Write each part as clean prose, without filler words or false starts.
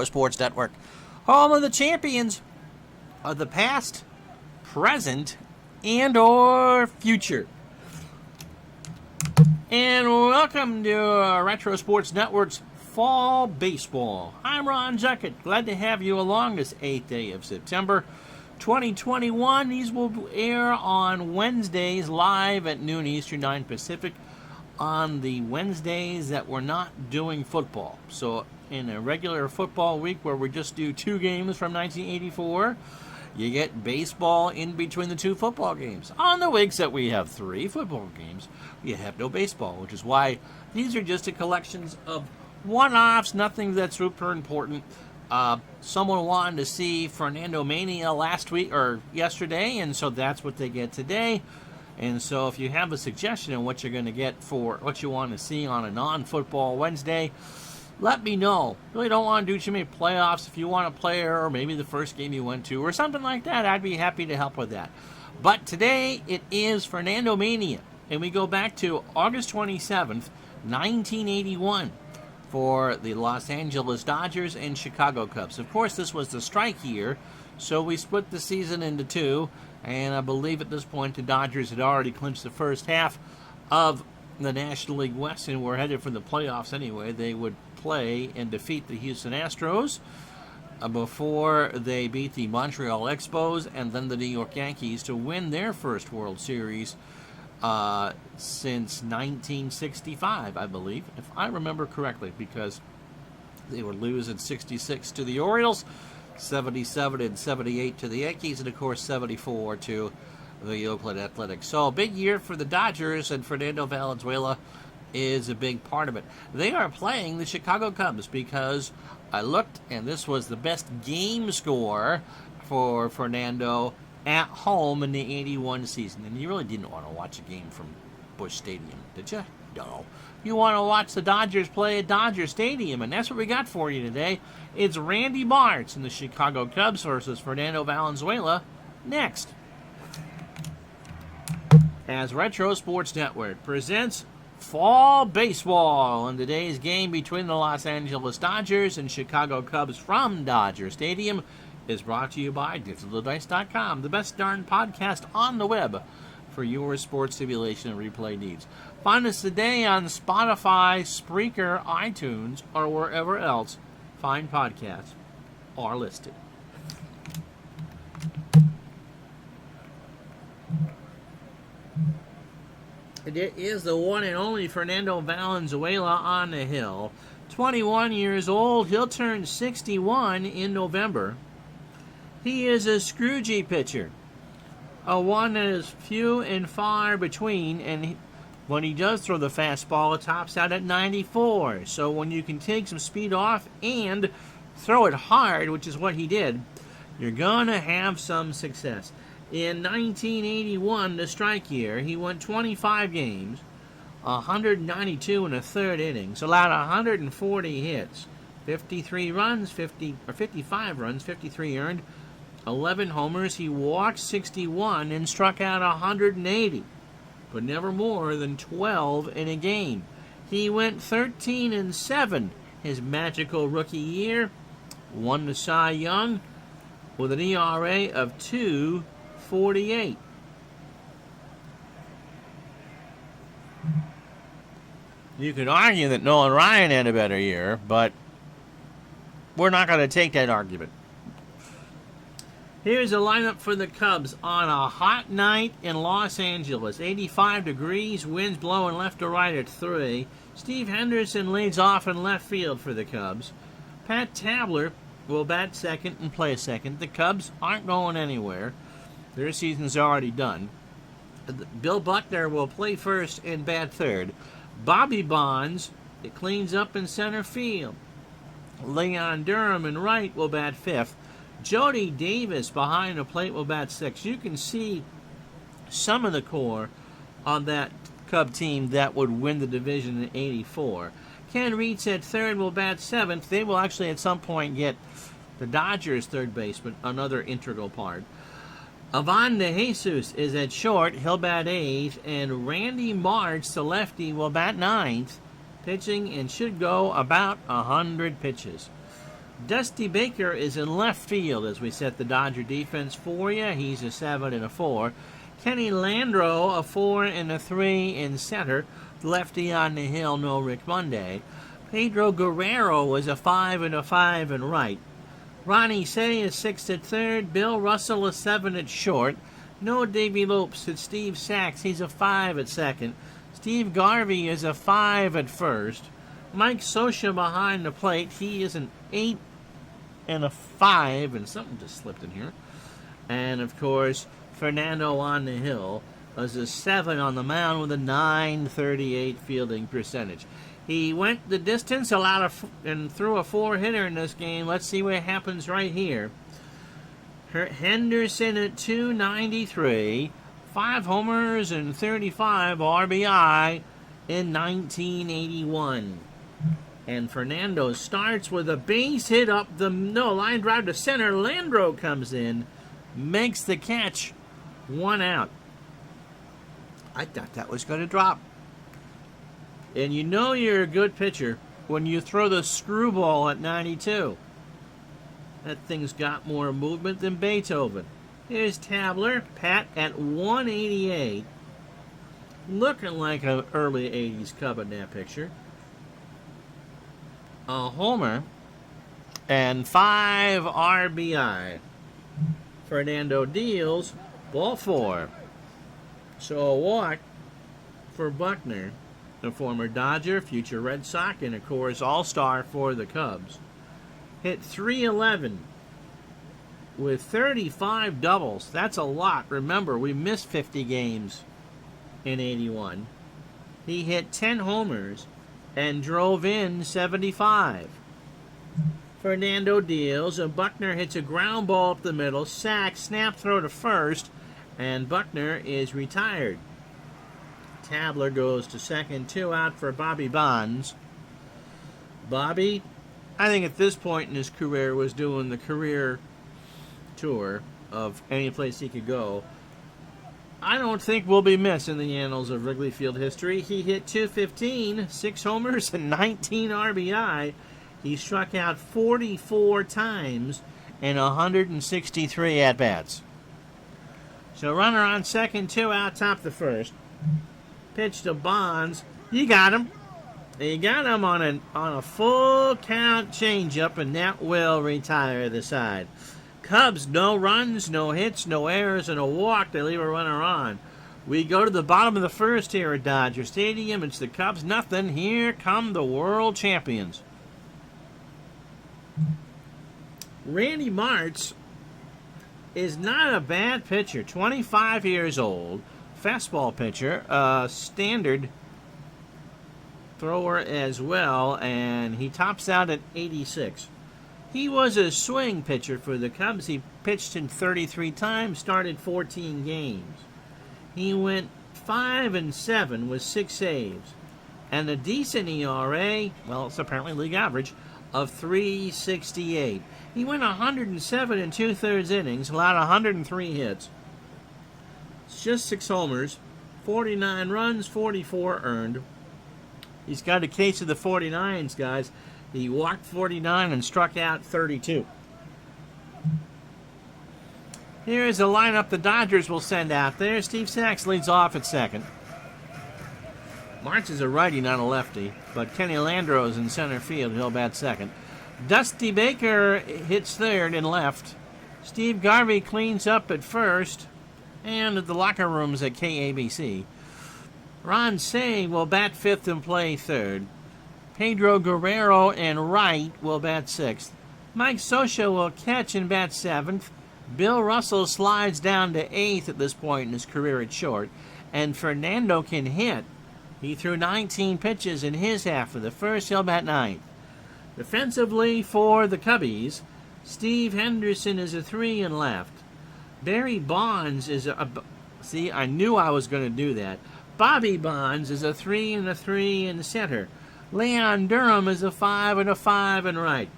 Sports Network, home of the champions of the past, present, and or future. And welcome to Retro Sports Network's Fall Baseball. I'm Ron Zuckett. Glad to have you along this 8th day of September 2021. These will air on Wednesdays live at noon Eastern, 9 Pacific, on the Wednesdays that we're not doing football. So in a regular football week where we just do 2 games from 1984, you get baseball in between the 2 football games. On the weeks that we have 3 football games, you have no baseball, which is why these are just a collections of one-offs, nothing that's super important. Someone wanted to see Fernando Mania last week or yesterday, and so that's what they get today. And so if you have a suggestion on what you're going to get for what you want to see on a non-football Wednesday, let me know. Really don't want to do too many playoffs. If you want a player or maybe the first game you went to or something like that, I'd be happy to help with that. But today it is Fernando Mania, and we go back to August 27th, 1981 for the Los Angeles Dodgers and Chicago Cubs. Of course, this was the strike year, so we split the season into 2. And I believe at this point the Dodgers had already clinched the first half of the National League West and were headed for the playoffs anyway. They would play and defeat the Houston Astros before they beat the Montreal Expos and then the New York Yankees to win their first World Series since 1965, I believe, if I remember correctly, because they would lose in 66 to the Orioles, 77 and 78 to the Yankees, and of course 74 to the Oakland Athletics. So a big year for the Dodgers, and Fernando Valenzuela is a big part of it. They are playing the Chicago Cubs because I looked, and this was the best game score for Fernando at home in the 81 season. And you really didn't want to watch a game from Busch Stadium, did you? No. You want to watch the Dodgers play at Dodger Stadium, and that's what we got for you today. It's Randy Martz and the Chicago Cubs versus Fernando Valenzuela next, as Retro Sports Network presents Fall Baseball. And today's game between the Los Angeles Dodgers and Chicago Cubs from Dodger Stadium is brought to you by DigitalDice.com, the best darn podcast on the web for your sports simulation and replay needs. Find us today on Spotify, Spreaker, iTunes, or wherever else fine podcasts are listed. It is the one and only Fernando Valenzuela on the hill. 21 years old. He'll turn 61 in November. He is a Scroogey pitcher, a one that is few and far between, and when he does throw the fastball, it tops out at 94. So when you can take some speed off and throw it hard, which is what he did, you're going to have some success. In 1981, the strike year, he went 25 games, 192 in a third innings, allowed 140 hits, 53 runs, 55 runs, 53 earned, 11 homers. He walked 61 and struck out 180, but never more than 12 in a game. He went 13-7 his magical rookie year, won the Cy Young with an ERA of 2.48. You could argue that Nolan Ryan had a better year, but we're not going to take that argument. Here's a lineup for the Cubs on a hot night in Los Angeles. 85 degrees, winds blowing left to right at 3. Steve Henderson leads off in left field for the Cubs. Pat Tabler will bat second and play second. The Cubs aren't going anywhere. Their season's already done. Bill Buckner will play first and bat third. Bobby Bonds, it cleans up in center field. Leon Durham in right will bat fifth. Jody Davis behind the plate will bat sixth. You can see some of the core on that Cub team that would win the division in 84. Ken Reitz at third will bat seventh. They will actually at some point get the Dodgers' third baseman, another integral part. Ivan De Jesus is at short. He'll bat eighth. And Randy Martz, the lefty, will bat ninth, pitching and should go about 100 pitches. Dusty Baker is in left field as we set the Dodger defense for you. He's a 7 and a 4. Kenny Landreau, a 4 and a 3 in center. Lefty on the hill, no Rick Monday. Pedro Guerrero was a 5 and a 5 in right. Ronnie Say is 6 at third. Bill Russell is 7 at short. No Davy Lopes at Steve Sachs. He's a 5 at second. Steve Garvey is a 5 at first. Mike Scioscia behind the plate. He is an 8 and a 5, and something just slipped in here. And, of course, Fernando on the hill was a 7 on the mound with a .938 fielding percentage. He went the distance, and threw a 4-hitter in this game. Let's see what happens right here. Henderson at .293, 5 homers and 35 RBI in 1981. And Fernando starts with a base hit up line drive to center. Landreau comes in, makes the catch, 1 out. I thought that was going to drop. And you know you're a good pitcher when you throw the screwball at 92. That thing's got more movement than Beethoven. Here's Tabler, Pat at 188. Looking like an early 80s Cub in that picture. A homer and 5 RBI. Fernando deals, ball 4. So a walk for Buckner, the former Dodger, future Red Sox, and of course All-Star for the Cubs. Hit .311 with 35 doubles. That's a lot. Remember, we missed 50 games in 81. He hit 10 homers and drove in 75. Fernando deals, and Buckner hits a ground ball up the middle. Sack, snap throw to first, and Buckner is retired. Tabler goes to second, 2 out for Bobby Bonds. Bobby, I think at this point in his career, was doing the career tour of any place he could go. I don't think we'll be missed in the annals of Wrigley Field history. He hit .215, 6 homers, and 19 RBI. He struck out 44 times in 163 at-bats. So runner on second, 2 out, top the first. Pitch to Bonds. You got him. You got him on a full count changeup, and that will retire the side. Cubs, no runs, no hits, no errors, and a walk. They leave a runner on. We go to the bottom of the first here at Dodger Stadium. It's the Cubs, nothing. Here come the world champions. Randy Martz is not a bad pitcher. 25 years old. Fastball pitcher. Standard thrower as well. And he tops out at 86. He was a swing pitcher for the Cubs. He pitched in 33 times, started 14 games. He went 5-7 with 6 saves. And a decent ERA, well, it's apparently league average, of .368. He went 107 2/3 innings, allowed 103 hits. It's just 6 homers, 49 runs, 44 earned. He's got a case of the 49s, guys. He walked 49 and struck out 32. Here is a lineup the Dodgers will send out there. Steve Sachs leads off at second. Martz is a righty, not a lefty, but Kenny Landreau is in center field. He'll bat second. Dusty Baker hits third and left. Steve Garvey cleans up at first, and at the locker rooms at KABC. Ron Say will bat fifth and play third. Pedro Guerrero and Wright will bat sixth. Mike Scioscia will catch and bat seventh. Bill Russell slides down to eighth at this point in his career at short. And Fernando can hit. He threw 19 pitches in his half of the first. He'll bat ninth. Defensively for the Cubbies, Steve Henderson is a 3 and left. Barry Bonds is a... See, I knew I was going to do that. Bobby Bonds is a 3 and a 3 in center. Leon Durham is a 5 and a 5 in right.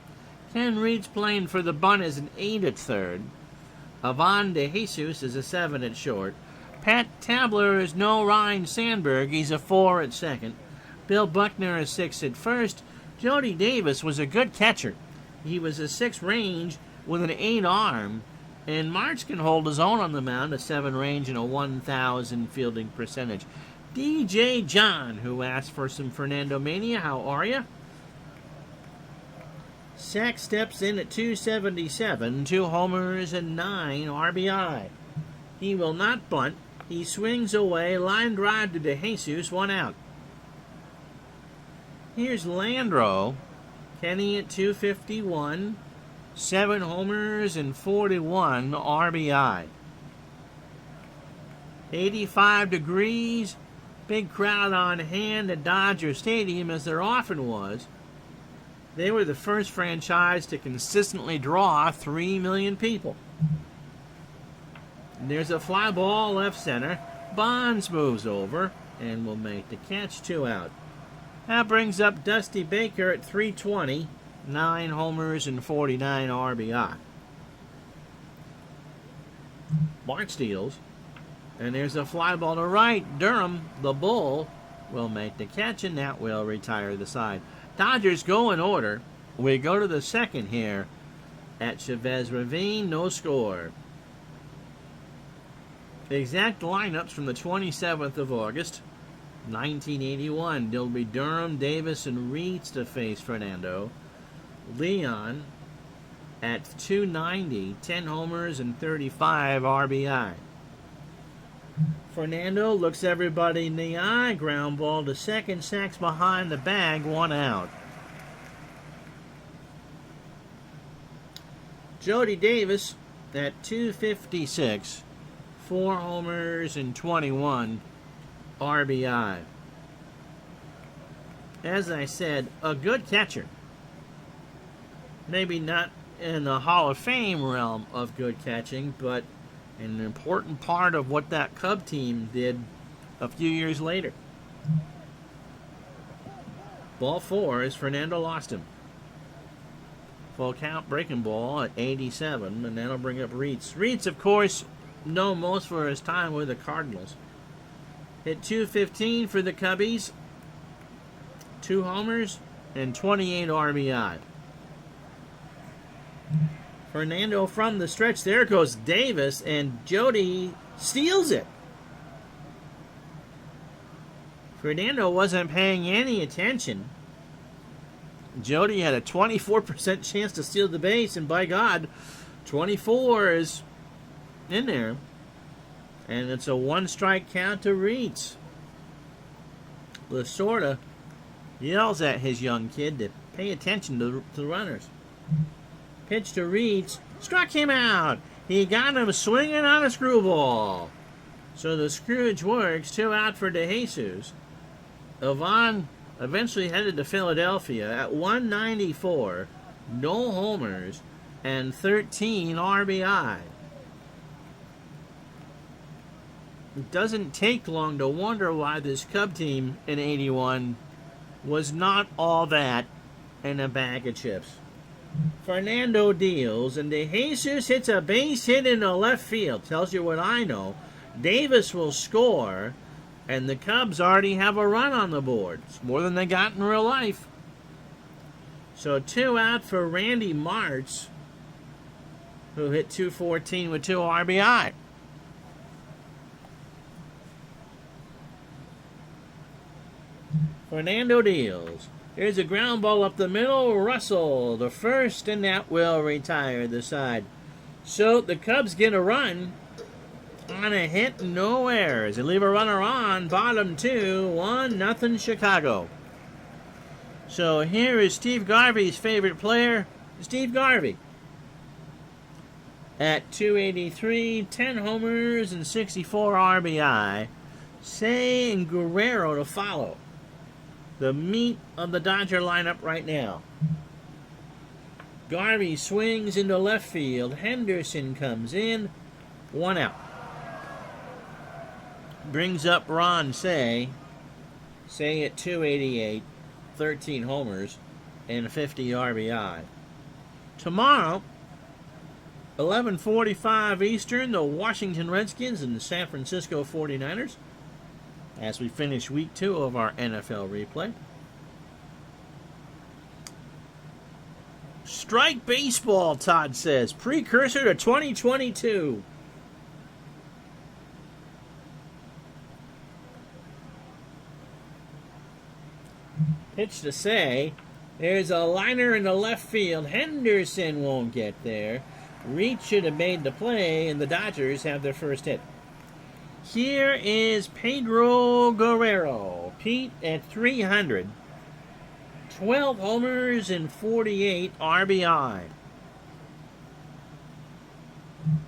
Ken Reed's playing for the bunt is an 8 at third. Ivan De Jesus is a 7 at short. Pat Tabler is no Ryan Sandberg. He's a 4 at second. Bill Buckner is 6 at first. Jody Davis was a good catcher. He was a 6 range with an 8 arm, and March can hold his own on the mound, a 7 range and a 1,000 fielding percentage. DJ John, who asked for some Fernando Mania, how are you? Sack steps in at 277, 2 homers and 9 RBI. He will not bunt. He swings away, line drive to De Jesus, 1 out. Here's Landro. Kenny at 251, 7 homers and 41 RBI. 85 degrees, big crowd on hand at Dodger Stadium, as there often was. They were the first franchise to consistently draw 3 million people. There's a fly ball left center. Bonds moves over and will make the catch, 2 out. That brings up Dusty Baker at 320, 9 homers and 49 RBI. Bart steals, and there's a fly ball to right. Durham, the bull, will make the catch, and that will retire the side. Dodgers go in order. We go to the second here at Chavez Ravine, no score. The exact lineups from the 27th of August, 1981. There'll be Durham, Davis, and Reeds to face Fernando. Leon at 290, 10 homers and 35 RBI. Fernando looks everybody in the eye. Ground ball to second. Sacks behind the bag. 1 out. Jody Davis at 256, 4 homers and 21 RBI. As I said, a good catcher. Maybe not in the Hall of Fame realm of good catching, but an important part of what that Cub team did a few years later. Ball 4 as Fernando lost him. Full count breaking ball at 87, and that'll bring up Reeds. Reeds, of course, known most for his time with the Cardinals. Hit 215 for the Cubbies, 2 homers, and 28 RBI. Fernando from the stretch. There goes Davis, and Jody steals it. Fernando wasn't paying any attention. Jody had a 24% chance to steal the base, and by God, 24 is in there. And it's a 1-strike count to Reeds. Lasorda yells at his young kid to pay attention to the runners. Pitch to Reeds. Struck him out. He got him swinging on a screwball. So the Scrooge works. 2 out for De Jesus. Ivan eventually headed to Philadelphia at 194. No homers and 13 RBI. It doesn't take long to wonder why this Cub team in 81 was not all that in a bag of chips. Fernando deals, and De Jesus hits a base hit into left field. Tells you what I know. Davis will score, and the Cubs already have a run on the board. It's more than they got in real life. So 2 out for Randy Martz, who hit 214 with 2 RBI. Fernando deals. Here's a ground ball up the middle. Russell, the first, and that will retire the side. So the Cubs get a run on a hit, no errors. They leave a runner on, bottom 2, 1-0 Chicago. So here is Steve Garvey's favorite player, Steve Garvey. At 283, 10 homers and 64 RBI. Say and Guerrero to follow. The meat of the Dodger lineup right now. Garvey swings into left field. Henderson comes in. 1 out. Brings up Ron Say. Say at 288. 13 homers and 50 RBI. Tomorrow, 11:45 Eastern, the Washington Redskins and the San Francisco 49ers. As we finish week 2 of our NFL replay. Strike baseball, Todd says. Precursor to 2022. Pitch to say. There's a liner in the left field. Henderson won't get there. Reed should have made the play, and the Dodgers have their first hit. Here is Pedro Guerrero. Pete at 300. 12 homers and 48 RBI.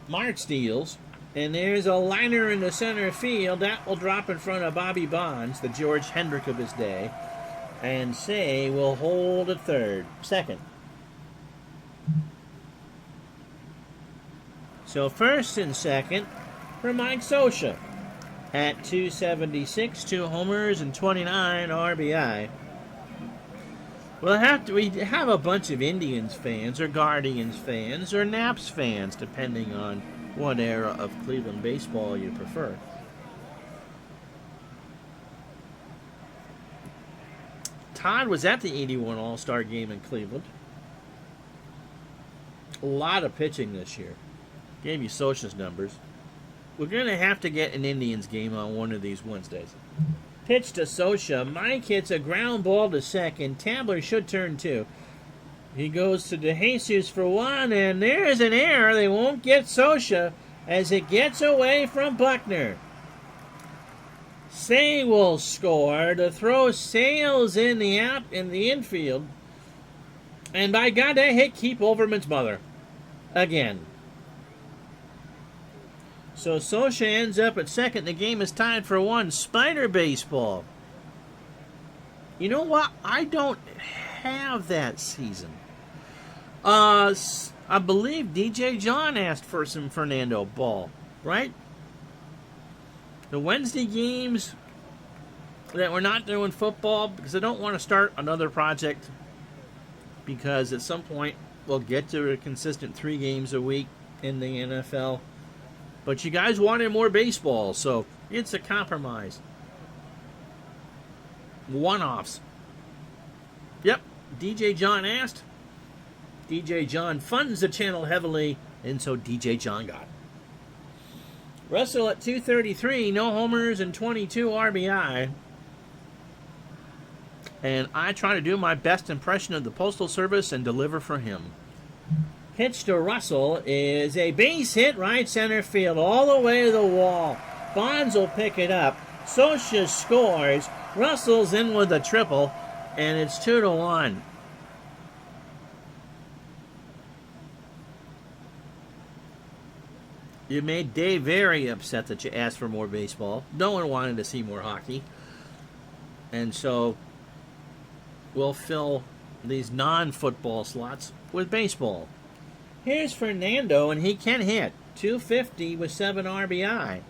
Mart steals. And there's a liner in the center field. That will drop in front of Bobby Bonds, the George Hendrick of his day. And Say will hold at second. So first and second for Mike Scioscia at 276, 2 homers and 29 RBI. We have a bunch of Indians fans or Guardians fans or Naps fans, depending on what era of Cleveland baseball you prefer. Todd was at the 81 All-Star game in Cleveland. A lot of pitching this year. Gave you Scioscia's numbers. We're going to have to get an Indians game on one of these Wednesdays. Pitch to Scioscia. Mike hits a ground ball to second. Tabler should turn 2. He goes to DeJesus for 1, and there's an error. They won't get Scioscia as it gets away from Buckner. Say will score. The throw sails in the infield. And by God, that hit Keith Olbermann's mother. Again. So Scioscia ends up at second. The game is tied for 1. Spider baseball. You know what? I don't have that season. I believe DJ John asked for some Fernando ball, right? The Wednesday games that we're not doing football because I don't want to start another project, because at some point we'll get to a consistent 3 games a week in the NFL. But you guys wanted more baseball, so it's a compromise. One-offs. Yep, DJ John asked. DJ John funds the channel heavily, and so DJ John got it. Russell at 233, no homers and 22 RBI. And I try to do my best impression of the Postal Service and deliver for him. Pitch to Russell is a base hit right center field all the way to the wall. Bonds will pick it up. Scioscia scores. Russell's in with a triple, and it's 2-1. You made Dave very upset that you asked for more baseball. No one wanted to see more hockey. And so we'll fill these non-football slots with baseball. Here's Fernando, and he can hit. 250 with 7 RBI.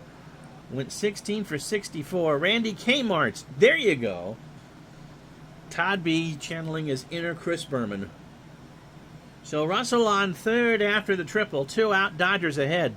Went 16 for 64. Randy Kmart's. There you go. Todd B. channeling his inner Chris Berman. So Russell on third after the triple. 2 out, Dodgers ahead.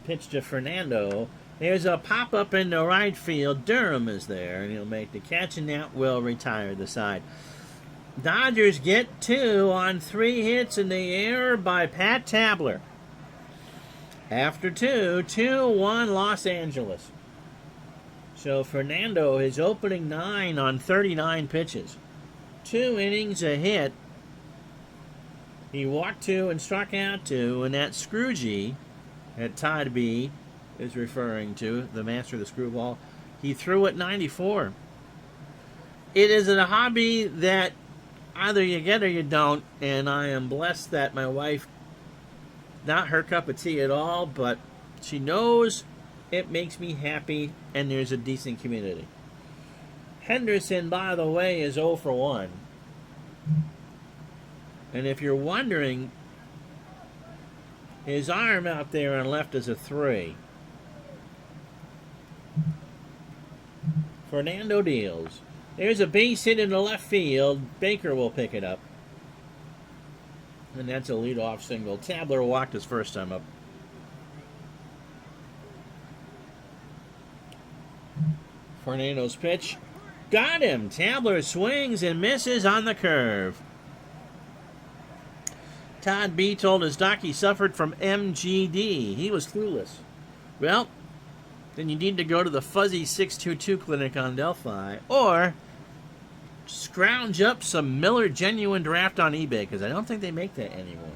Pitch to Fernando. There's a pop-up in the right field. Durham is there, and he'll make the catch, and that will retire the side. Dodgers get 2 on 3 hits in the air by Pat Tabler. After 2-1 Los Angeles. So Fernando, his opening 9 on 39 pitches. 2 innings, a hit. He walked 2 and struck out 2, and that Scroogey that Todd B is referring to, the master of the screwball, he threw at 94. It is a hobby that either you get or you don't, and I am blessed that my wife, not her cup of tea at all, but she knows it makes me happy, and there's a decent community. Henderson, by the way, is 0 for 1. And if you're wondering, his arm out there on left is a 3. Fernando deals. There's a base hit in the left field. Baker will pick it up. And that's a leadoff single. Tabler walked his first time up. Fernando's pitch. Got him. Tabler swings and misses on the curve. Todd B. told his doc he suffered from MGD. He was clueless. Well, then you need to go to the Fuzzy 622 clinic on Delphi, or scrounge up some Miller Genuine Draft on eBay, because I don't think they make that anymore.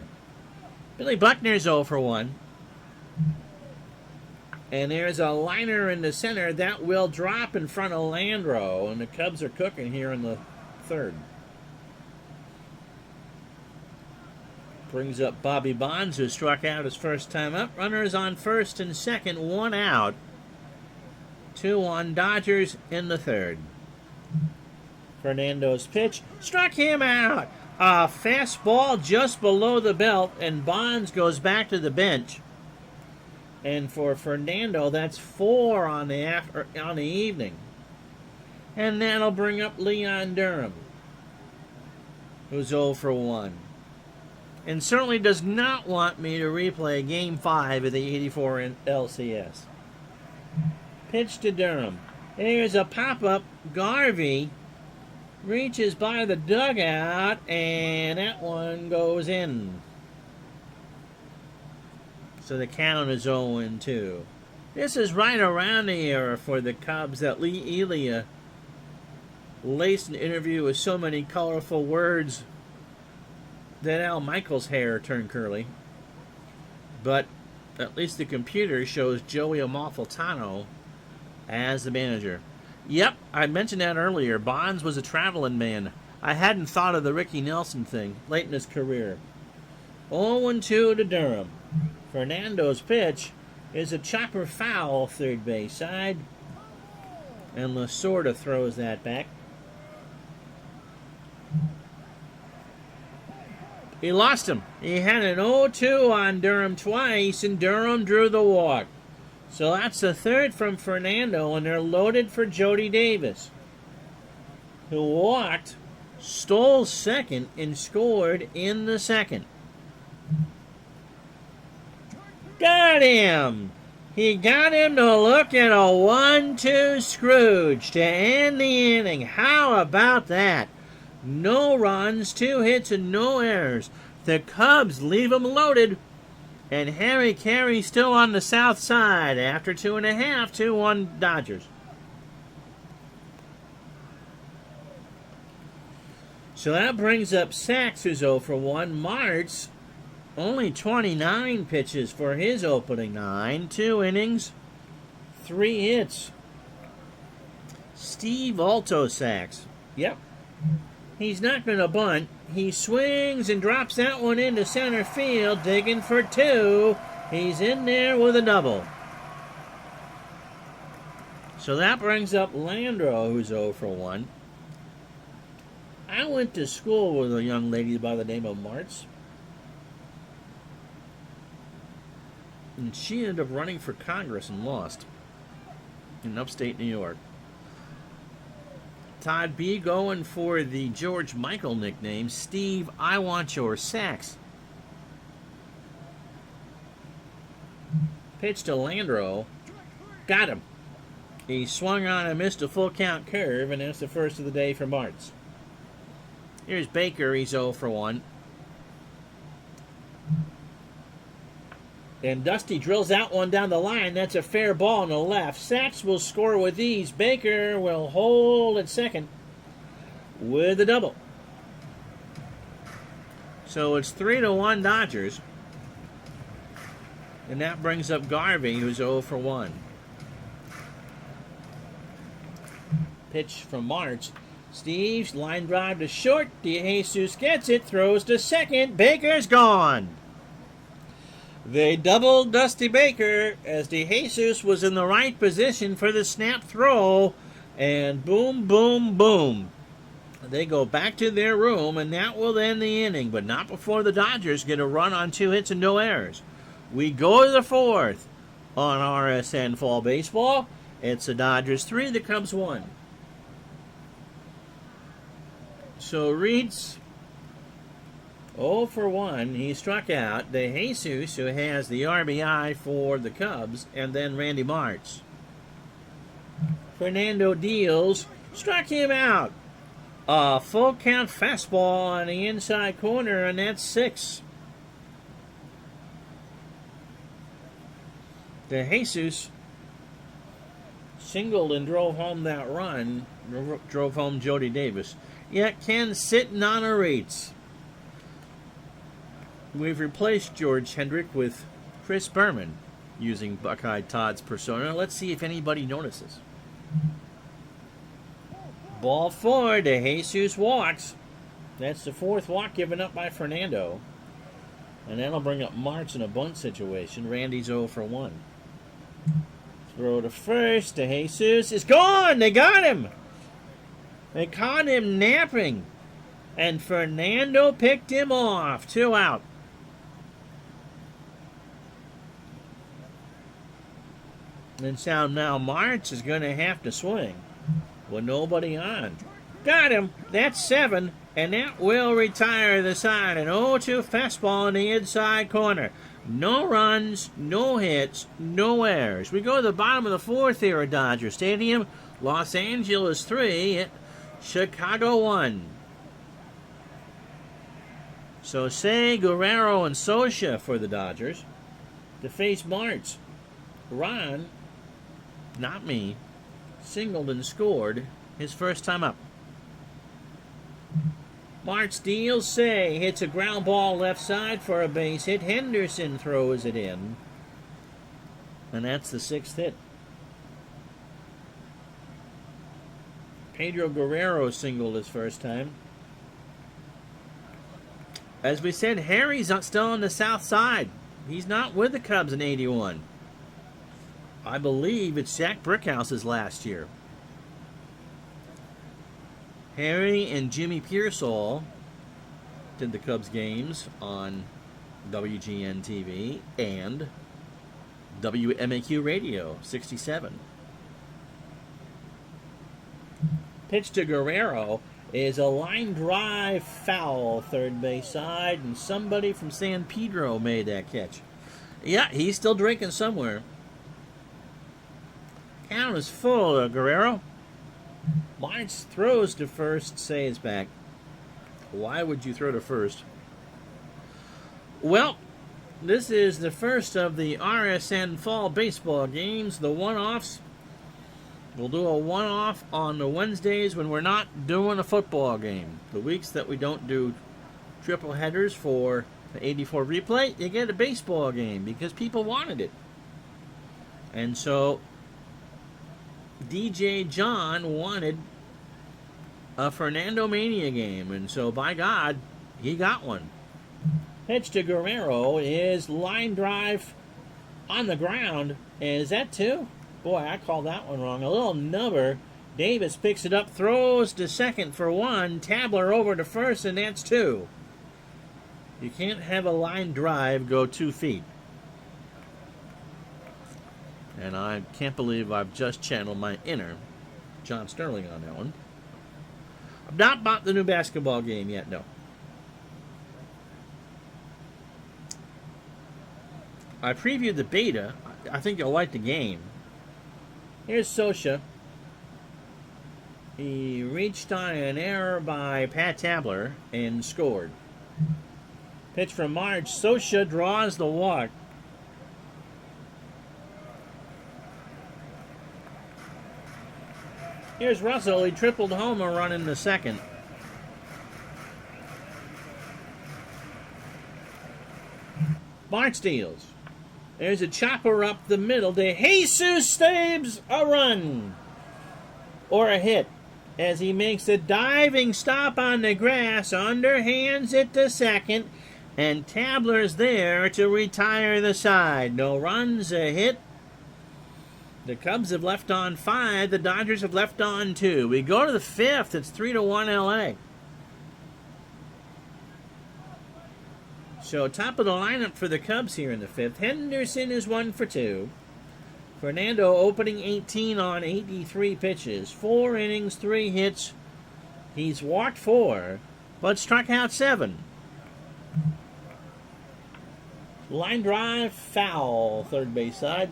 Billy Buckner's 0 for 1. And there's a liner in the center that will drop in front of Landro, and the Cubs are cooking here in the third. Brings up Bobby Bonds, who struck out his first time up. Runners on first and second, 1 out. 2-1 Dodgers in the third. Fernando's pitch struck him out. A fastball just below the belt, and Bonds goes back to the bench. And for Fernando, that's 4 on the evening. And that'll bring up Leon Durham, who's 0 for 1. And certainly does not want me to replay Game 5 of the 84 LCS. Pitch to Durham. There's a pop-up. Garvey reaches by the dugout, and that one goes in. So the count is 0-2. This is right around the era for the Cubs that Lee Elia laced an interview with so many colorful words that Al Michaels' hair turned curly. But at least the computer shows Joey Amalfitano as the manager. Yep, I mentioned that earlier. Bonds was a traveling man. I hadn't thought of the Ricky Nelson thing late in his career. 0-2 to Durham. Fernando's pitch is a chopper foul third base side. And Lasorda throws that back. He lost him. He had an 0-2 on Durham twice, and Durham drew the walk. So that's the third from Fernando, and they're loaded for Jody Davis, who walked, stole second, and scored in the second. Got him! He got him to look at a 1-2 Scrooge to end the inning. How about that? No runs, 2 hits, and no errors. The Cubs leave them loaded. And Harry Carey still on the south side after 2.5, 2-1 Dodgers. So that brings up Sachs, who's 0 for 1. Martz, only 29 pitches for his opening 9. 2 innings, 3 hits. Steve Altosaks. Yep. He's not going to bunt. He swings and drops that one into center field, digging for 2. He's in there with a double. So that brings up Landro, who's 0 for 1. I went to school with a young lady by the name of Martz. And she ended up running for Congress and lost in upstate New York. Todd B. going for the George Michael nickname, Steve, I want your sax. Pitch to Landro. Got him. He swung on and missed a full count curve, and that's the first of the day for Martz. Here's Baker. He's 0 for 1. And Dusty drills out one down the line. That's a fair ball on the left. Sachs will score with ease. Baker will hold at second with a double. So it's 3-1 Dodgers. And that brings up Garvey, who's 0 for 1. Pitch from Martz. Steve's line drive to short. DeJesus gets it, throws to second. Baker's gone. They doubled Dusty Baker as DeJesus was in the right position for the snap throw. And boom, boom, boom. They go back to their room, and that will end the inning, but not before the Dodgers get a run on 2 hits and no errors. We go to the 4th on RSN Fall Baseball. It's the Dodgers 3, the Cubs 1. So Reed's 0 for 1. He struck out DeJesus, who has the RBI for the Cubs, and then Randy Martz. Fernando deals, struck him out. A full count fastball on the inside corner, and that's 6. De Jesus singled and drove home that run, drove home Jody Davis. Yet Ken sitting on a rates. We've replaced George Hendrick with Chris Berman using Buckeye Todd's persona. Let's see if anybody notices. Ball 4, De Jesus walks. That's the 4th walk given up by Fernando. And that'll bring up Martz in a bunt situation. Randy's 0 for 1. Throw to first. De Jesus is gone. They got him. They caught him napping. And Fernando picked him off. 2 out. And so now Martz is going to have to swing with nobody on. Got him. That's 7. And that will retire the side. An 0-2 fastball in the inside corner. No runs, no hits, no errors. We go to the bottom of the 4th here at Dodger Stadium. Los Angeles 3, Chicago 1. So say Guerrero and Socha for the Dodgers to face Martz. Ron, not me, singled and scored his first time up. Martz deals, Say hits a ground ball left side for a base hit. Henderson throws it in. And that's the 6th hit. Pedro Guerrero singled his first time. As we said, Harry's still on the south side. He's not with the Cubs in 81. I believe it's Jack Brickhouse's last year. Harry and Jimmy Pearsall did the Cubs games on WGN TV and WMAQ Radio 67. Pitch to Guerrero is a line drive foul third base side, and somebody from San Pedro made that catch. Yeah, he's still drinking somewhere. Count is full, Guerrero. Martz throws to first, Say is back. Why would you throw to first? Well, this is the first of the RSN fall baseball games, the one-offs. We'll do a one-off on the Wednesdays when we're not doing a football game. The weeks that we don't do triple headers for the 84 replay, you get a baseball game because people wanted it. And so DJ John wanted a Fernando Mania game, and so by God, he got one. Pitch to Guerrero is line drive on the ground. And is that 2? Boy, I called that one wrong. A little nubber. Davis picks it up, throws to second for 1. Tabler over to first, and that's 2. You can't have a line drive go 2 feet. And I can't believe I've just channeled my inner John Sterling on that one. I've not bought the new basketball game yet, no. I previewed the beta. I think you'll like the game. Here's Socha. He reached on an error by Pat Tabler and scored. Pitch from Martz. Socha draws the walk. Here's Russell. He tripled home a run in the second. Martz steals. There's a chopper up the middle. De Jesus saves a run. Or a hit. As he makes a diving stop on the grass. Underhands it to second. And Tabler's there to retire the side. No runs, a hit. The Cubs have left on 5. The Dodgers have left on 2. We go to the 5th. It's 3-1 LA. So top of the lineup for the Cubs here in the 5th. Henderson is 1 for 2. Fernando opening 18 on 83 pitches. 4 innings, 3 hits. He's walked 4, but struck out 7. Line drive foul, third base side.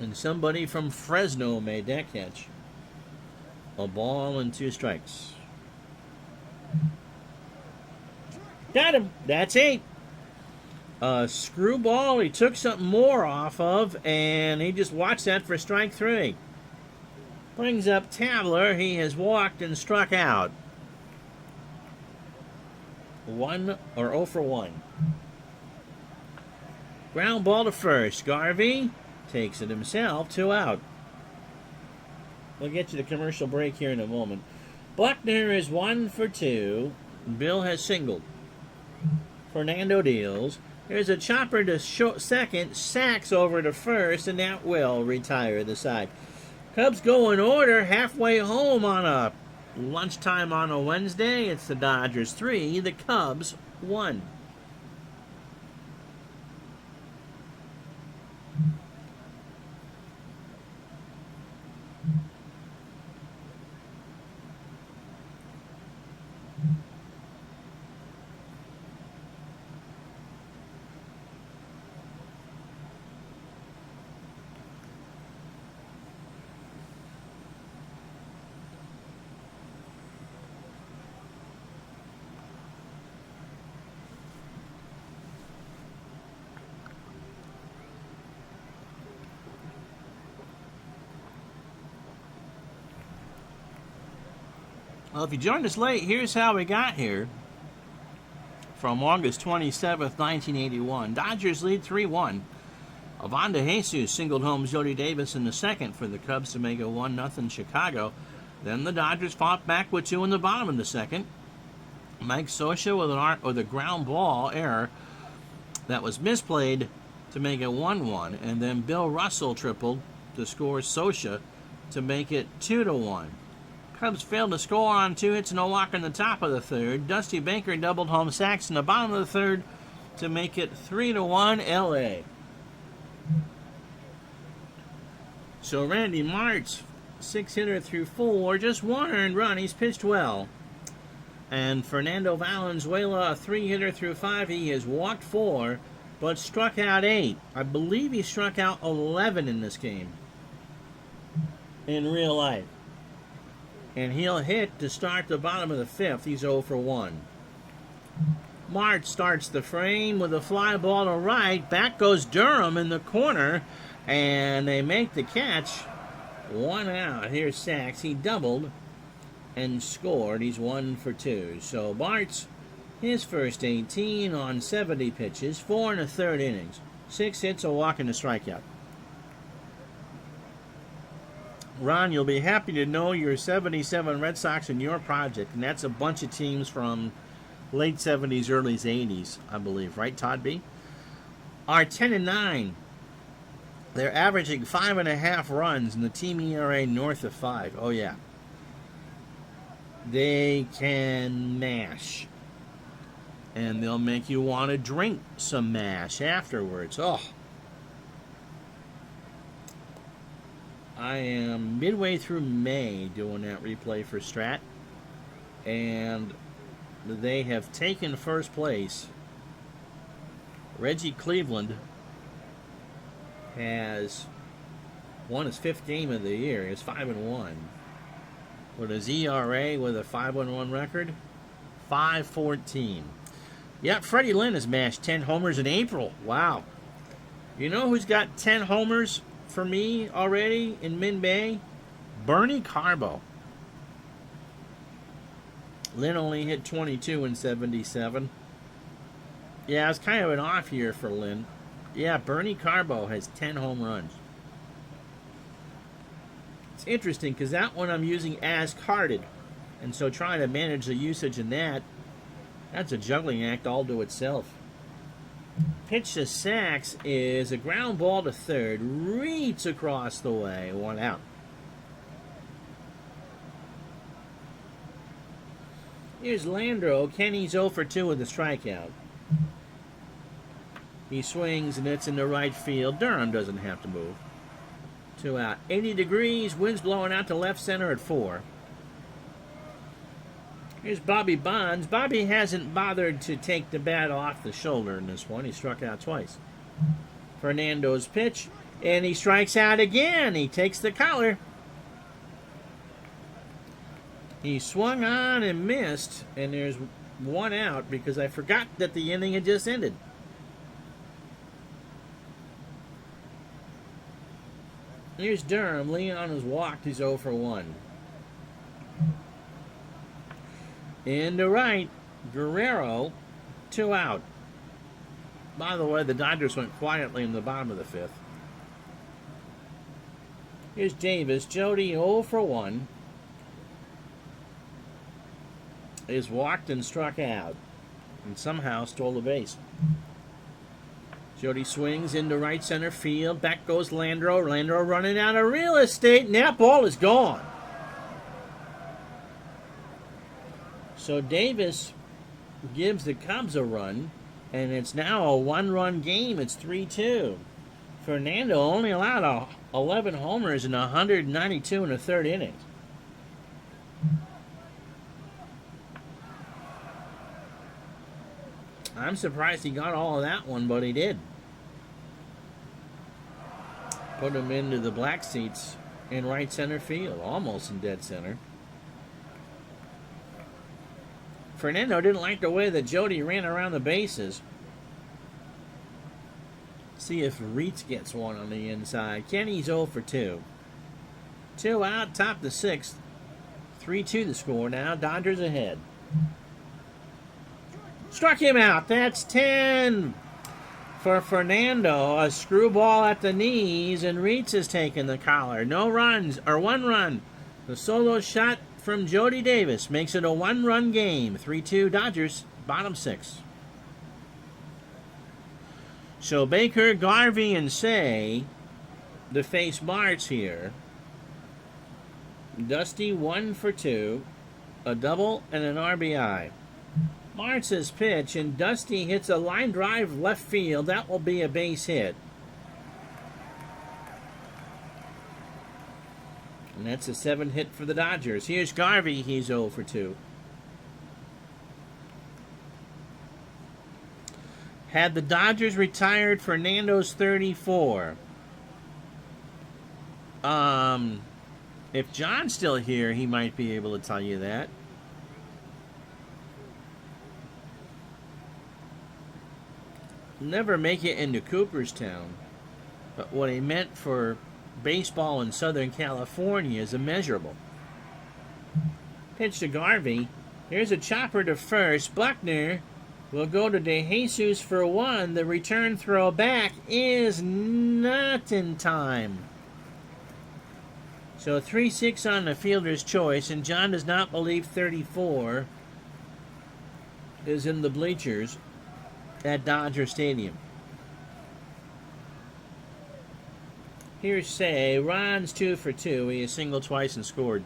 And somebody from Fresno made that catch. A ball and 2 strikes. Got him. That's 8. A screwball he took something more off of, and he just watched that for strike 3. Brings up Tabler. He has walked and struck out. 0 for 1. Ground ball to first. Garvey takes it himself. 2 out. We'll get to the commercial break here in a moment. Buckner is 1 for 2. Bill has singled. Fernando deals. There's a chopper to second. Sacks over to first, and that will retire the side. Cubs go in order halfway home on a lunchtime on a Wednesday. It's the Dodgers 3, the Cubs 1. Well, if you joined us late, here's how we got here. From August 27th, 1981. Dodgers lead 3-1. Avanda Jesus singled home Jody Davis in the second for the Cubs to make it 1-0 Chicago. Then the Dodgers fought back with 2 in the bottom of the second. Mike Scioscia with a ground ball error that was misplayed to make it 1-1. And then Bill Russell tripled to score Scioscia to make it 2-1. Cubs failed to score on 2 hits and a walk in the top of the third. Dusty Baker doubled home sacks in the bottom of the third to make it 3-1 LA. So Randy Martz, 6-hitter through 4, just 1 earned run. He's pitched well. And Fernando Valenzuela, a 3-hitter through 5. He has walked 4, but struck out 8. I believe he struck out 11 in this game in real life. And he'll hit to start the bottom of the 5th. He's 0 for 1. Martz starts the frame with a fly ball to right. Back goes Durham in the corner, and they make the catch. 1 out. Here's Sachs. He doubled and scored. He's 1 for 2. So Martz, his first 18 on 70 pitches, 4 1/3 innings, 6 hits, a walk, and a strikeout. Ron, you'll be happy to know your 77 Red Sox in your project, and that's a bunch of teams from late 70s, early 80s, I believe. Right, Todd B? Are 10-9. They're averaging 5.5 runs, and the team ERA north of 5. Oh, yeah. They can mash. And they'll make you want to drink some mash afterwards. Oh. I am midway through May doing that replay for Strat, and they have taken first place. Reggie Cleveland has won his 5th game of the year. He's 5-1. With his ERA with a 5-1 record, 5.14. Yep, Freddie Lynn has mashed 10 homers in April. Wow. You know who's got 10 homers for me already in mid-May? Bernie Carbo. Lynn only hit 22 in 77. Yeah, it's kind of an off year for Lynn. Yeah, Bernie Carbo has 10 home runs. It's interesting because that one I'm using as carded. And so trying to manage the usage in that's a juggling act all to itself. Pitch to Sachs is a ground ball to third. Reads across the way. 1 out. Here's Landreau. Kenny's 0 for 2 with a strikeout. He swings and it's in the right field. Durham doesn't have to move. 2 out. 80 degrees. Wind's blowing out to left center at 4. Here's Bobby Bonds. Bobby hasn't bothered to take the bat off the shoulder in this one. He struck out twice. Fernando's pitch And he strikes out again. He takes the collar. He swung on and missed, and there's one out because I forgot that the inning had just ended. Here's Durham. Leon has walked. He's 0 for 1. Into right, Guerrero, 2 out. By the way, the Dodgers went quietly in the bottom of the 5th. Here's Davis. Jody, 0 for 1. Is walked and struck out and somehow stole a base. Jody swings into right center field. Back goes Landro. Landro running out of real estate, and that ball is gone. So Davis gives the Cubs a run, and it's now a 1-run game. It's 3-2. Fernando only allowed 11 homers in 192 and a third innings. I'm surprised he got all of that one, but he did. Put him into the black seats in right center field, almost in dead center. Fernando didn't like the way that Jody ran around the bases. See if Reitz gets one on the inside. Kenny's 0 for 2. 2 out, top the 6th. 3-2 the score now. Dodgers ahead. Struck him out. That's 10 for Fernando. A screwball at the knees, and Reitz has taken the collar. No runs, or 1 run. The solo shot from Jody Davis makes it a 1-run game. 3-2 Dodgers, bottom 6. So Baker, Garvey, and Say to face Martz here. Dusty 1 for 2. A double and an RBI. Martz's pitch, and Dusty hits a line drive left field. That will be a base hit. And that's a 7 hit for the Dodgers. Here's Garvey. He's 0 for 2. Had the Dodgers retired Fernando's 34. If John's still here, he might be able to tell you that. Never make it into Cooperstown, but what he meant for baseball in Southern California is immeasurable. Pitch to Garvey. Here's a chopper to first. Buckner will go to De Jesus for 1. The return throw back is not in time. So 3-6 on the fielder's choice, and John does not believe 34 is in the bleachers at Dodger Stadium. Here's Say. Ron's 2 for 2. He has singled twice and scored.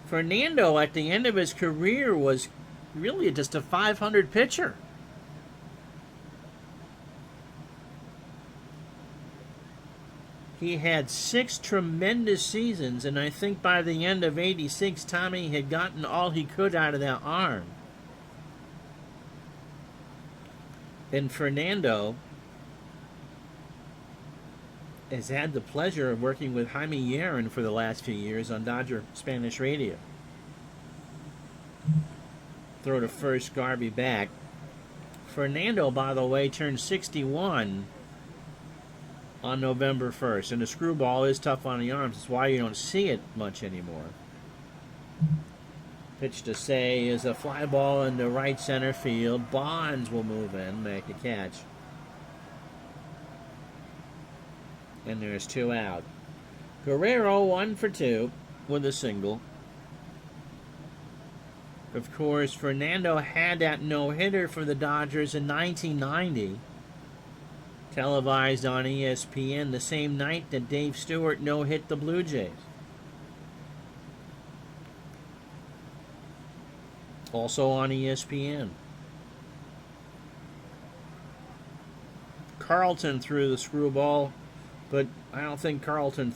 Fernando, at the end of his career, was really just a 500 pitcher. He had 6 tremendous seasons, and I think by the end of '86, Tommy had gotten all he could out of that arm. And Fernando has had the pleasure of working with Jaime Yerin for the last few years on Dodger Spanish radio. Throw to first, Garvey back. Fernando, by the way, turned 61 on November 1st, and the screwball is tough on the arms. That's why you don't see it much anymore. Pitch to Say is a fly ball into right center field. Bonds will move in, make a catch. And there's 2 out. Guerrero 1 for 2 with a single. Of course, Fernando had that no-hitter for the Dodgers in 1990. Televised on ESPN the same night that Dave Stewart no-hit the Blue Jays. Also on ESPN. Carlton threw the screwball, but I don't think Carlton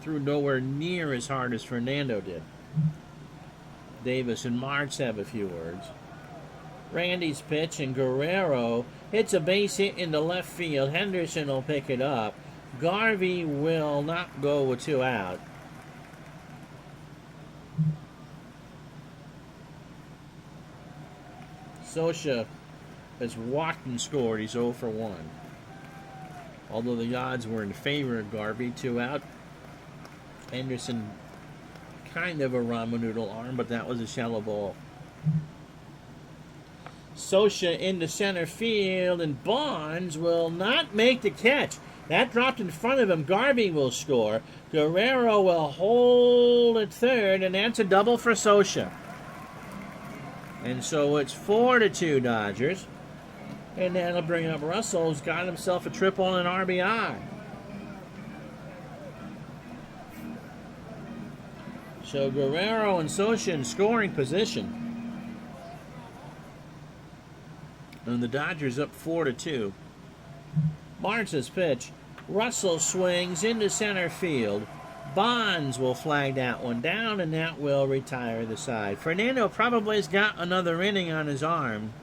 threw nowhere near as hard as Fernando did. Davis and Martz have a few words. Randy's pitch, and Guerrero hits a base hit into left field. Henderson will pick it up. Garvey will not go with 2 out. Scioscia has walked and scored. He's 0 for 1. Although the odds were in favor of Garvey, 2 out. Henderson, kind of a ramen noodle arm, but that was a shallow ball. Scioscia into center field, and Bonds will not make the catch. That dropped in front of him. Garvey will score. Guerrero will hold at third, and that's a double for Scioscia. And so it's 4-2 Dodgers. And that'll bring up Russell, who's got himself a triple and an RBI. So Guerrero and Scioscia in scoring position. And the Dodgers up 4-2. Martz's pitch. Russell swings into center field. Bonds will flag that one down, and that will retire the side. Fernando probably has got another inning on his arm.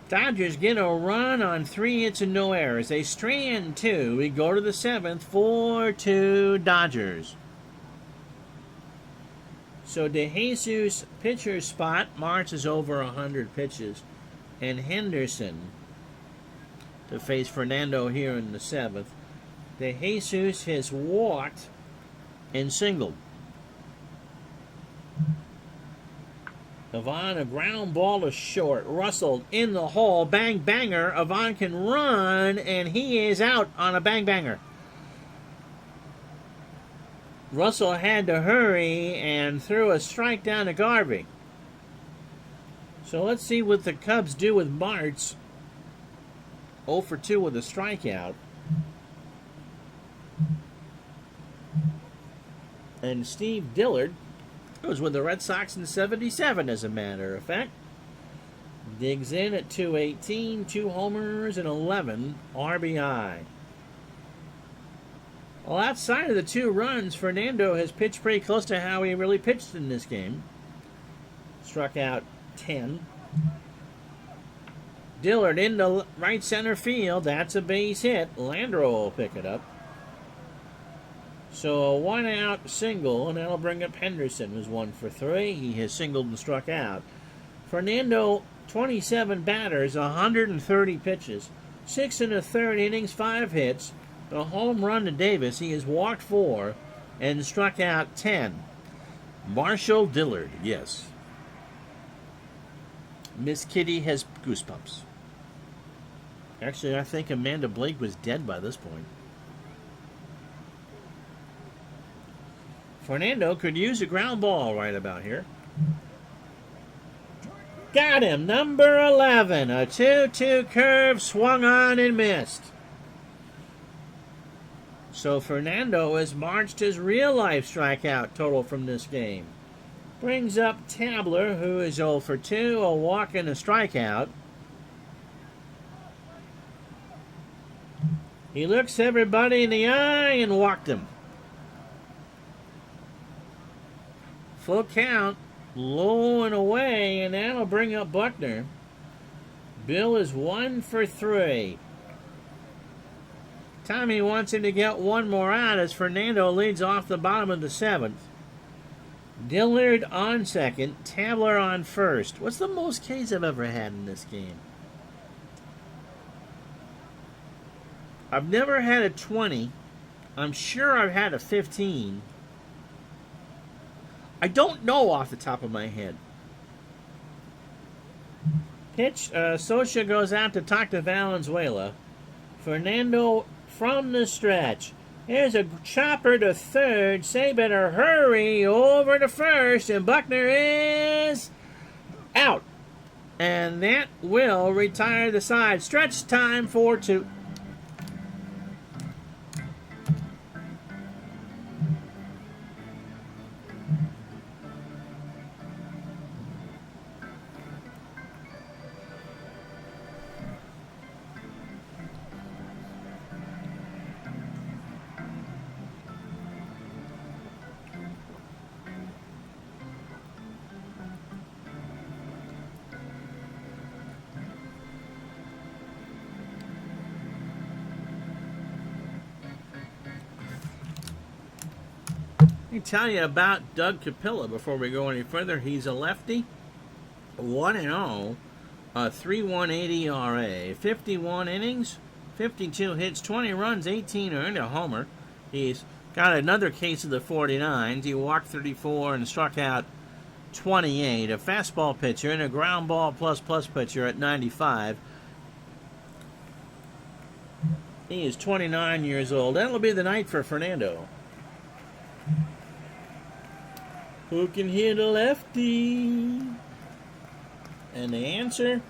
Dodgers get a run on 3 hits and no errors. They strand 2. We go to the 7th, 4-2 Dodgers. So DeJesus pitcher spot. Martz is over 100 pitches. And Henderson to face Fernando here in the 7th. DeJesus has walked and singled. Avon, a ground ball to short. Russell in the hole. Bang banger. Avon can run, and he is out on a bang banger. Russell had to hurry and threw a strike down to Garvey. So let's see what the Cubs do with Martz. 0 for 2 with a strikeout. And Steve Dillard, who was with the Red Sox in '77, as a matter of fact, digs in at 218, 2 homers and 11 RBI. Well, outside of the 2 runs, Fernando has pitched pretty close to how he really pitched in this game. Struck out 10. Dillard into right center field. That's a base hit. Landro will pick it up. So a 1-out single, and that'll bring up Henderson, who's 1 for 3. He has singled and struck out. Fernando, 27 batters, 130 pitches, 6 1/3 innings, 5 hits, a home run to Davis. He has walked 4 and struck out 10. Marshall Dillard, yes. Miss Kitty has goosebumps. Actually, I think Amanda Blake was dead by this point. Fernando could use a ground ball right about here. Got him, number 11. A 2-2 curve swung on and missed. So Fernando has marched his real-life strikeout total from this game. Brings up Tabler, who is 0 for 2, a walk and a strikeout. He looks everybody in the eye and walked him. Full count, low and away, and that'll bring up Buckner. Bill is 1 for 3. Tommy wants him to get 1 more out as Fernando leads off the bottom of the 7th. Dillard on second, Tabler on first. What's the most Ks I've ever had in this game? I've never had a 20. I'm sure I've had a 15. I don't know off the top of my head. Pitch, Scioscia goes out to talk to Valenzuela. Fernando from the stretch. Here's a chopper to third. Say better hurry over to first, and Buckner is out. And that will retire the side. Stretch time 4-2. Let me tell you about Doug Capilla before we go any further. He's a lefty, 1-0, a 3.18 ERA, 51 innings, 52 hits, 20 runs, 18 earned, a homer. He's got another case of the 49s. He walked 34 and struck out 28. A fastball pitcher and a ground ball plus pitcher at 95. He is 29 years old. That'll be the night for Fernando. Who can hit a lefty? And the answer?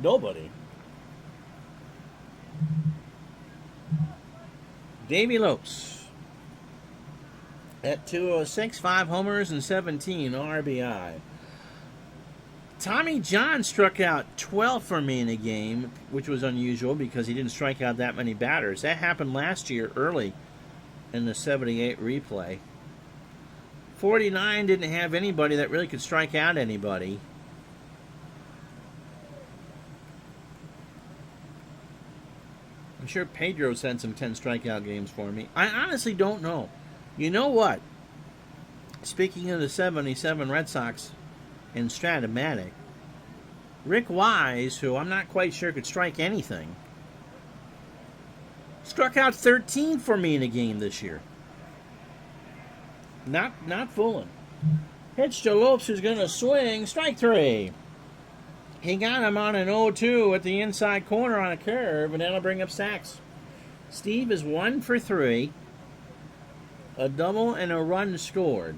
Nobody. Davey Lopes at 206, 5 homers and 17 RBI. Tommy John struck out 12 for me in a game, which was unusual because he didn't strike out that many batters. That happened last year early in the 78 replay. 49 didn't have anybody that really could strike out anybody. I'm sure Pedro sent some 10 strikeout games for me. I honestly don't know. You know what? Speaking of the 77 Red Sox in Stratomatic, Rick Wise, who I'm not quite sure could strike anything, struck out 13 for me in a game this year. Not fooling. Pitch to Lopes, who's going to swing. Strike 3. He got him on an 0-2 at the inside corner on a curve, and that'll bring up Sachs. Steve is 1 for 3. A double and a run scored.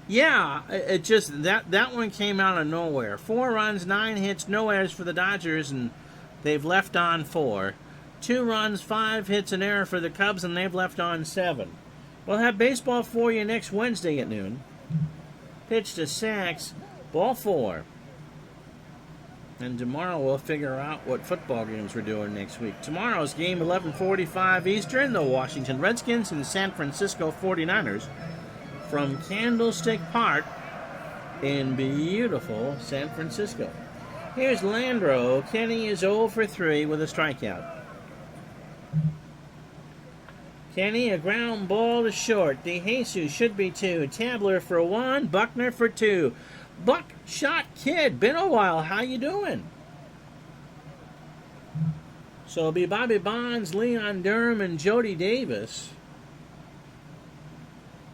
Yeah, it just that one came out of nowhere. 4 runs, 9 hits, no errors for the Dodgers, and they've left on 4. 2 runs, 5 hits, an error for the Cubs, and they've left on 7. We'll have baseball for you next Wednesday at noon. Pitch to Sachs, ball 4. And tomorrow we'll figure out what football games we're doing next week. Tomorrow's game, 11:45 Eastern, the Washington Redskins and the San Francisco 49ers from Candlestick Park in beautiful San Francisco. Here's Landro. Kenny is 0 for 3 with a strikeout. Kenny, a ground ball to short. DeJesus should be 2. Tabler for 1. Buckner for 2. Buckshot Kid, been a while. How you doing? So it'll be Bobby Bonds, Leon Durham, and Jody Davis.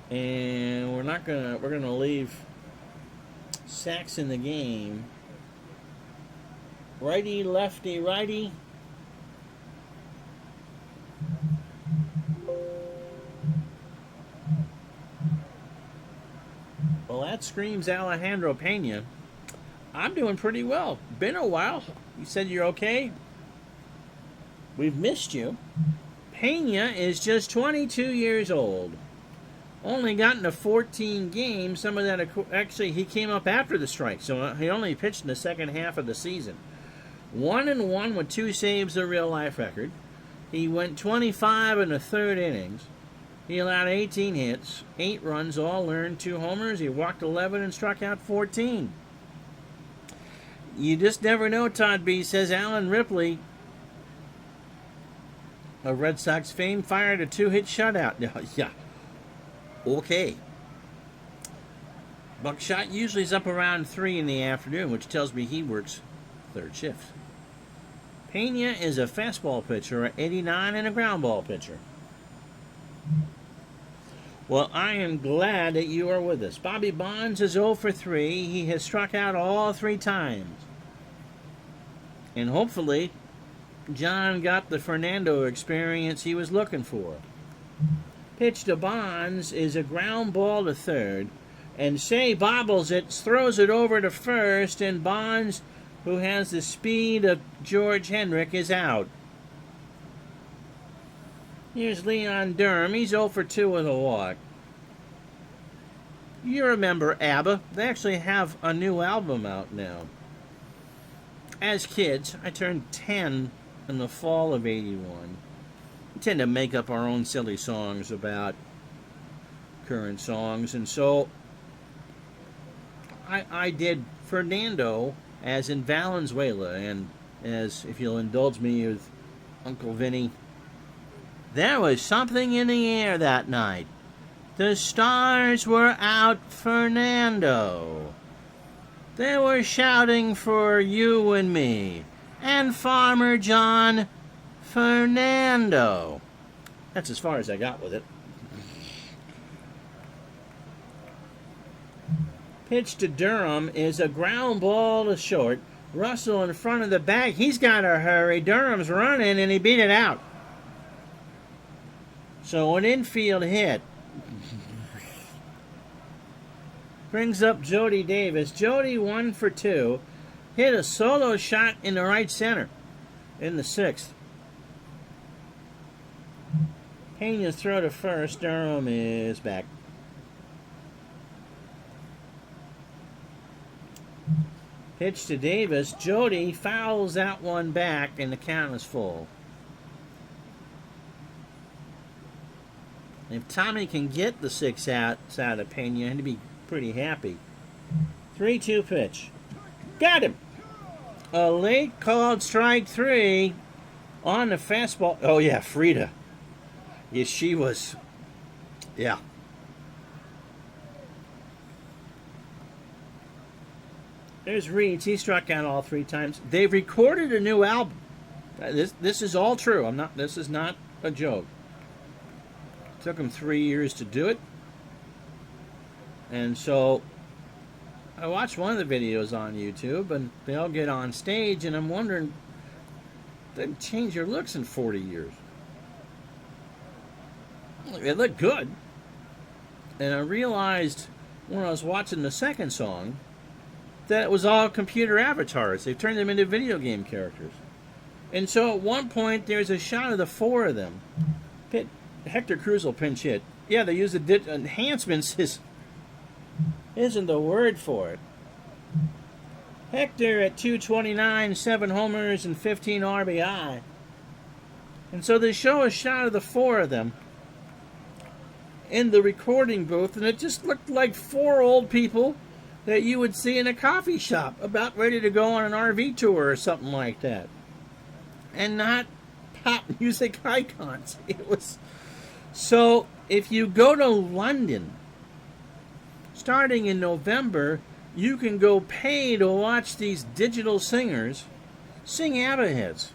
And we're gonna leave Sachs in the game. Righty, lefty, righty. Well, that screams Alejandro Pena. I'm doing pretty well. Been a while. You said you're okay? We've missed you. Pena is just 22 years old. Only gotten to 14 games. Some of that, actually, he came up after the strike, so he only pitched in the second half of the season. 1-1 with 2 saves, a real-life record. He went 25 in the 3rd innings. He allowed 18 hits, 8 runs, all earned, 2 homers. He walked 11 and struck out 14. You just never know, Todd B. says. Alan Ripley of Red Sox fame fired a 2-hit shutout. Yeah. Okay. Buckshot usually is up around 3 in the afternoon, which tells me he works 3rd shift. Pena is a fastball pitcher at 89 and a ground ball pitcher. Well, I am glad that you are with us. Bobby Bonds is 0 for 3. He has struck out all 3 times. And hopefully, John got the Fernando experience he was looking for. Pitch to Bonds is a ground ball to 3rd. And Shea bobbles it, throws it over to 1st, and Bonds, who has the speed of George Hendrick, is out. Here's Leon Durham. He's 0 for 2 with a walk. You remember ABBA. They actually have a new album out now. As kids, I turned 10 in the fall of 81. We tend to make up our own silly songs about current songs. And so I did Fernando as in Valenzuela. And as, if you'll indulge me with Uncle Vinny. There was something in the air that night. The stars were out, Fernando. They were shouting for you and me, and Farmer John Fernando. That's as far as I got with it. Pitch to Durham is a ground ball to short. Russell in front of the bag. He's got to hurry. Durham's running, and he beat it out. So an infield hit brings up Jody Davis. Jody 1 for 2. Hit a solo shot in the right center in the 6th. Pena's throw to first. Durham is back. Pitch to Davis. Jody fouls that one back, and the count is full. If Tommy can get the 6 outs out of Pena, he'd be pretty happy. 3-2 pitch. Got him! A late called strike 3 on the fastball. Oh, yeah, Frida. Yeah, she was. Yeah. There's Reeds. He struck out all 3 times. They've recorded a new album. This is all true. This is not a joke. Took them 3 years to do it. And so I watched one of the videos on YouTube, and they all get on stage, and I'm wondering, didn't change your looks in 40 years. It looked good. And I realized when I was watching the second song that it was all computer avatars. They've turned them into video game characters. And so at one point, there's a shot of the 4 of them. Hector Cruz will pinch hit. Yeah, they use the enhancements. Isn't the word for it. Hector at 229, 7 homers, and 15 RBI. And so they show a shot of the 4 of them in the recording booth, and it just looked like 4 old people that you would see in a coffee shop about ready to go on an RV tour or something like that. And not pop music icons. It was... So, if you go to London, starting in November, you can go pay to watch these digital singers sing ABBA hits.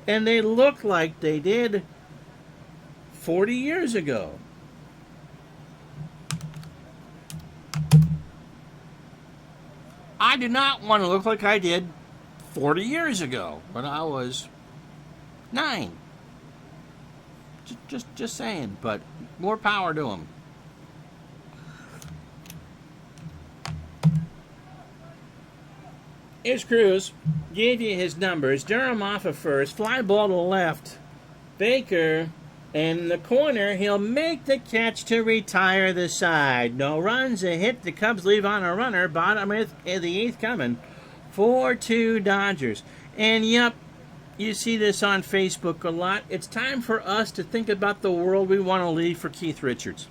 And they look like they did 40 years ago. I did not want to look like I did 40 years ago when I was 9. Just saying, but more power to him. Here's Cruz. Gave you his numbers. Durham off of first. Fly ball to left. Baker in the corner. He'll make the catch to retire the side. No runs. A hit. The Cubs leave on a runner. Bottom of the 8th coming. 4-2 Dodgers. And yep, you see this on Facebook a lot. It's time for us to think about the world we want to leave for Keith Richards.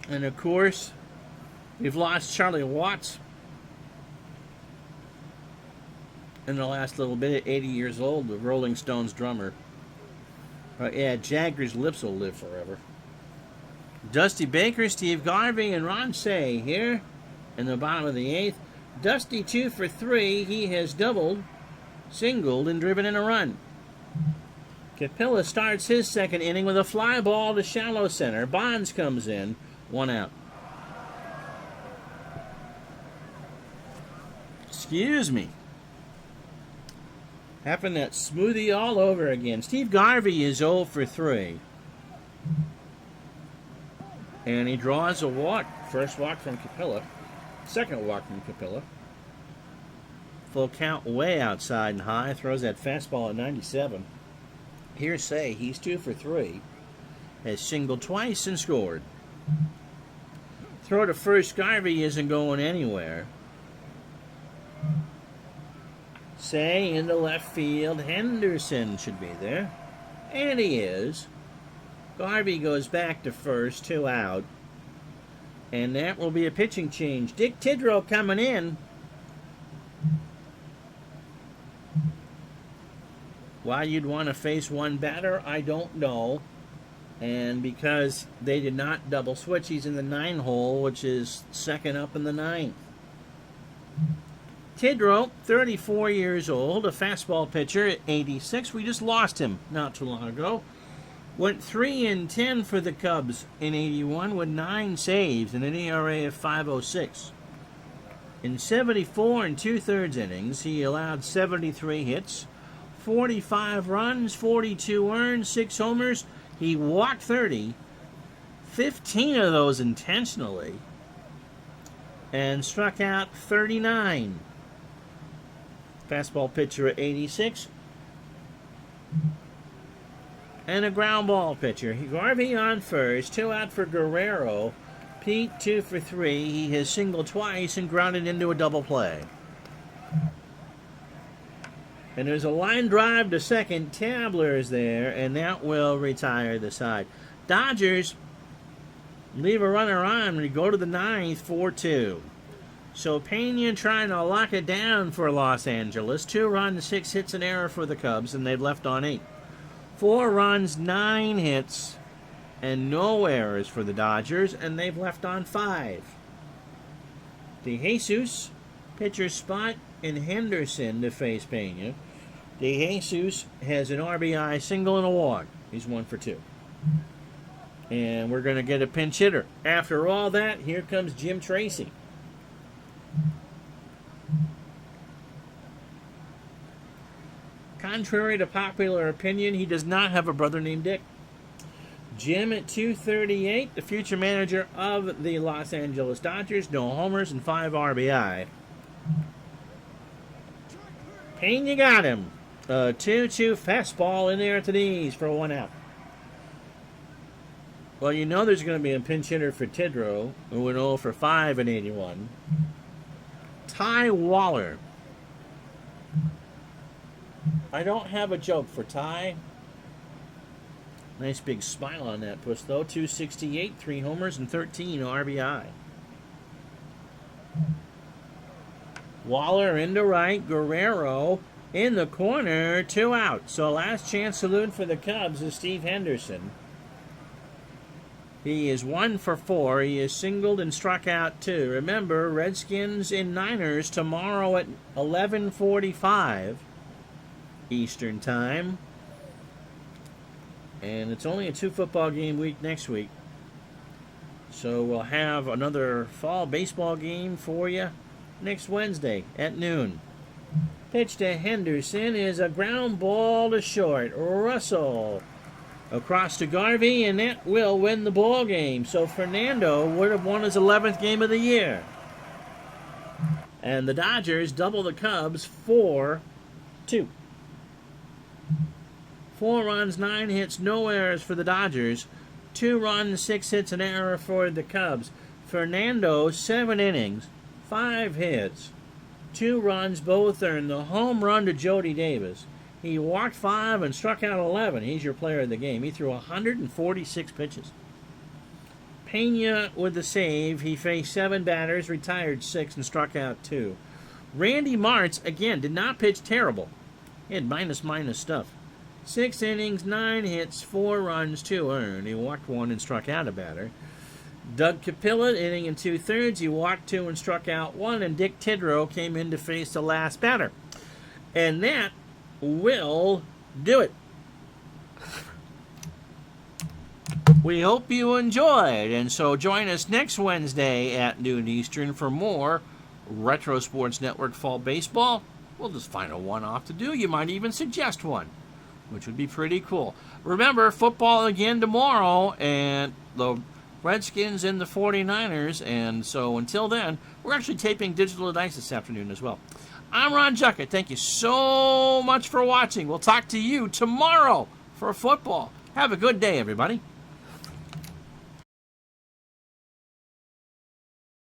And of course, we've lost Charlie Watts in the last little bit at 80 years old, the Rolling Stones drummer. Yeah, Jagger's lips will live forever. Dusty Baker, Steve Garvey, and Ron Say here in the bottom of the 8th. Dusty 2 for 3. He has doubled, singled, and driven in a run. Capilla starts his second inning with a fly ball to shallow center. Bonds comes in, 1 out. Excuse me. Happened that smoothie all over again. Steve Garvey is 0 for 3. And he draws a walk. First walk from Capilla. Second walk from Capilla. Full count way outside and high. Throws that fastball at 97. Here's Say. He's 2 for 3. Has singled twice and scored. Throw to first. Garvey isn't going anywhere. Say into left field. Henderson should be there. And he is. Garvey goes back to first. 2 out. And that will be a pitching change. Dick Tidrow coming in. Why you'd want to face one batter, I don't know. And because they did not double switch, he's in the 9 hole, which is second up in the 9th. Tidrow, 34 years old, a fastball pitcher at 86. We just lost him not too long ago. Went 3-10 for the Cubs in 81 with 9 saves and an ERA of 5.06. In 74 and 2/3 innings, he allowed 73 hits, 45 runs, 42 earned, 6 homers. He walked 30, 15 of those intentionally, and struck out 39. Fastball pitcher at 86. And a ground ball pitcher. Garvey on first, 2 out for Guerrero. Pete 2 for 3. He has singled twice and grounded into a double play. And there's a line drive to second. Tabler is there, and that will retire the side. Dodgers leave a runner on. We go to the 9th, 4-2. So Pena trying to lock it down for Los Angeles. 2 runs, 6 hits, an error for the Cubs, and they've left on 8. 4 runs, 9 hits, and no errors for the Dodgers, and they've left on 5. DeJesus, pitcher spot in Henderson to face Pena. DeJesus has an RBI single and a walk. He's 1 for 2. And we're going to get a pinch hitter. After all that, here comes Jim Tracy. Contrary to popular opinion, he does not have a brother named Dick. Jim at 238, the future manager of the Los Angeles Dodgers, no homers and 5 RBI. Pena got him. A 2-2 fastball in there at the knees for 1 out. Well, you know there's going to be a pinch hitter for Tidrow, who went 0 for 5 in 81. Ty Waller. I don't have a joke for Ty. Nice big smile on that puss, though. 268, 3 homers, and 13 RBI. Waller into right. Guerrero in the corner. 2 out. So last chance salute for the Cubs is Steve Henderson. He is 1 for 4. He is singled and struck out 2. Remember, Redskins and Niners tomorrow at 11:45 Eastern Time. And it's only a 2 football game week next week. So we'll have another fall baseball game for you next Wednesday at noon. Pitch to Henderson is a ground ball to short. Russell across to Garvey, and that will win the ball game. So Fernando would have won his 11th game of the year. And the Dodgers double the Cubs 4-2. 4 runs, 9 hits, no errors for the Dodgers. 2 runs, 6 hits, an error for the Cubs. Fernando, 7 innings, 5 hits, 2 runs, both earned. The home run to Jody Davis. He walked 5 and struck out 11. He's your player of the game. He threw 146 pitches. Pena with the save. He faced 7 batters, retired 6, and struck out 2. Randy Martz, again, did not pitch terrible. He had minus stuff. 6 innings, 9 hits, 4 runs, 2 earned. He walked 1 and struck out a batter. Doug Capilla, inning and 2/3. He walked 2 and struck out 1. And Dick Tidrow came in to face the last batter. And that will do it. We hope you enjoyed. And so join us next Wednesday at noon Eastern for more Retro Sports Network Fall Baseball. We'll just find a one-off to do. You might even suggest one, which would be pretty cool. Remember, football again tomorrow, and the Redskins and the 49ers. And so until then, we're actually taping Digital Dice this afternoon as well. I'm Ron Juckett. Thank you so much for watching. We'll talk to you tomorrow for football. Have a good day, everybody.